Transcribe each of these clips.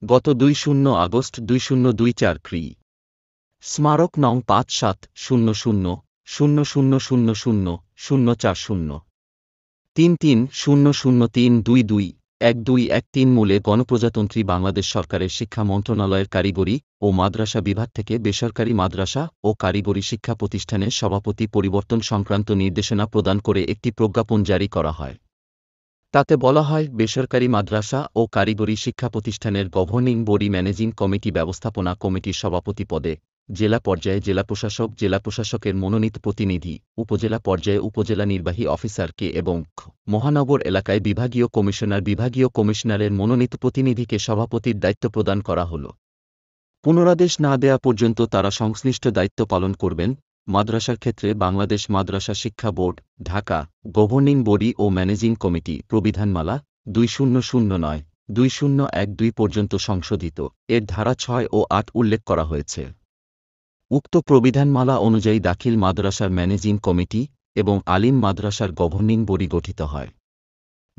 গত ২-০ আগস্ট ২০২৪ খ্রি. স্মারক নং ৫৭০০০০০০০৪০ ৩৩-০০৩22-১২13 মূলে গণপ্রজাতন্ত্রী বাংলাদেশ সরকারের শিক্ষা মন্ত্রণালয়ের কারিগরি ও মাদ্রাসা বিভাগ থেকে বেসরকারি মাদ্রাসা ও কারিগরি শিক্ষা প্রতিষ্ঠানের সভাপতি পরিবর্তন সংক্রান্ত নির্দেশনা প্রদান করে একটি প্রজ্ঞাপন জারি করা হয়। তাতে বলা হয়, বেসরকারি মাদ্রাসা ও কারিগরি শিক্ষা প্রতিষ্ঠানের গভর্নিং বডি ম্যানেজিং কমিটি ব্যবস্থাপনা কমিটির সভাপতি পদে জেলা পর্যায়ে জেলা প্রশাসকের মনোনীত প্রতিনিধি, উপজেলা পর্যায়ে উপজেলা নির্বাহী অফিসারকে এবং মহানগর এলাকায় বিভাগীয় কমিশনারের মনোনীত প্রতিনিধিকে সভাপতির দায়িত্ব প্রদান করা হল। পুনরাদেশ না দেয়া পর্যন্ত তারা সংশ্লিষ্ট দায়িত্ব পালন করবেন। মাদ্রাসার ক্ষেত্রে বাংলাদেশ মাদ্রাসা শিক্ষা বোর্ড, ঢাকা, গভর্নিং বডি ও ম্যানেজিং কমিটি, প্রবিধানমালা 2009-2012 পর্যন্ত সংশোধিত, এর ধারা 6 ও 8 উল্লেখ করা হয়েছে। উক্ত প্রবিধানমালা অনুযায়ী দাখিল মাদ্রাসার ম্যানেজিং কমিটি এবং আলিম মাদ্রাসার গভর্নিং বডি গঠিত হয়।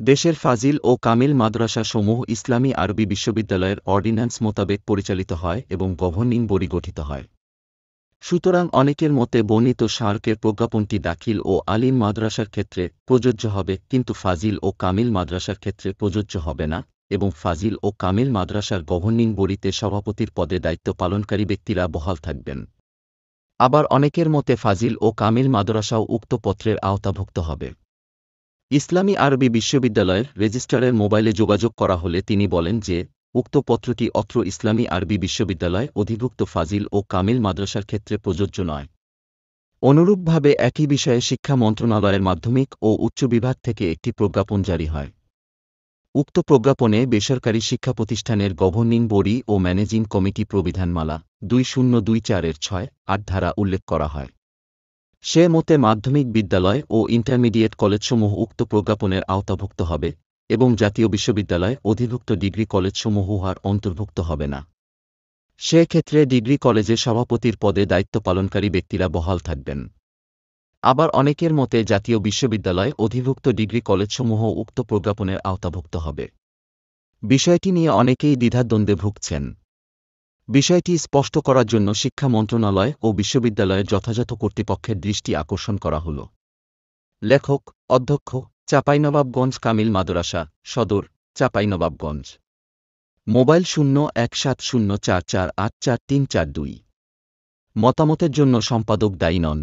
দেশের ফাজিল ও কামিল মাদ্রাসা সমূহ ইসলামী আরবি বিশ্ববিদ্যালয়ের অর্ডিন্যান্স মোতাবেক পরিচালিত হয় এবং গভর্নিং বডি গঠিত হয়। সুতরাং অনেকের মতে বর্ণিত স্মারকের প্রজ্ঞাপনটি দাখিল ও আলিম মাদ্রাসার ক্ষেত্রে প্রযোজ্য হবে, কিন্তু ফাজিল ও কামিল মাদ্রাসার ক্ষেত্রে প্রযোজ্য হবে না এবং ফাজিল ও কামিল মাদ্রাসার গভর্নিং বডিতে সভাপতির পদে দায়িত্ব পালনকারী ব্যক্তিরা বহাল থাকবেন। আবার অনেকের মতে ফাজিল ও কামিল মাদ্রাসাও উক্ত পত্রের আওতাভুক্ত হবে। ইসলামী আরবি বিশ্ববিদ্যালয়ের রেজিস্ট্রারের মোবাইলে যোগাযোগ করা হলে তিনি বলেন যে, উক্ত পত্রটি অত্র ইসলামী আরবি বিশ্ববিদ্যালয় অধিভুক্ত ফাজিল ও কামিল মাদ্রাসার ক্ষেত্রে প্রযোজ্য নয়। অনুরূপভাবে একই বিষয়ে শিক্ষা মন্ত্রণালয়ের মাধ্যমিক ও উচ্চ বিভাগ থেকে একটি প্রজ্ঞাপন জারি হয়। উক্ত প্রজ্ঞাপনে বেসরকারি শিক্ষা প্রতিষ্ঠানের গভর্নিং বডি ও ম্যানেজিং কমিটি প্রবিধানমালা 2024-এর 6-8 ধারা উল্লেখ করা হয়। সে মতে মাধ্যমিক বিদ্যালয় ও ইন্টারমিডিয়েট কলেজসমূহ উক্ত প্রজ্ঞাপনের আওতাভুক্ত হবে এবং জাতীয় বিশ্ববিদ্যালয় অধিভুক্ত ডিগ্রি কলেজসমূহ উহার অন্তর্ভুক্ত হবে না। সে ক্ষেত্রে ডিগ্রি কলেজে সভাপতির পদে দায়িত্ব পালনকারী ব্যক্তিরা বহাল থাকবেন। আবার অনেকের মতে জাতীয় বিশ্ববিদ্যালয় অধিভুক্ত ডিগ্রি কলেজসমূহ উক্ত প্রজ্ঞাপনের আওতাভুক্ত হবে। বিষয়টি নিয়ে অনেকেই দ্বিধাদ্বন্দ্বে ভুগছেন। বিষয়টি স্পষ্ট করার জন্য শিক্ষা মন্ত্রণালয় ও বিশ্ববিদ্যালয়ের যথাযথ কর্তৃপক্ষের দৃষ্টি আকর্ষণ করা হল। লেখক, অধ্যক্ষ, চাঁপাইনবাবগঞ্জ কামিল মাদ্রাসা, সদর, চাঁপাইনবাবগঞ্জ। মোবাইল 017044844342। মতামতের জন্য সম্পাদক দায়ী নন।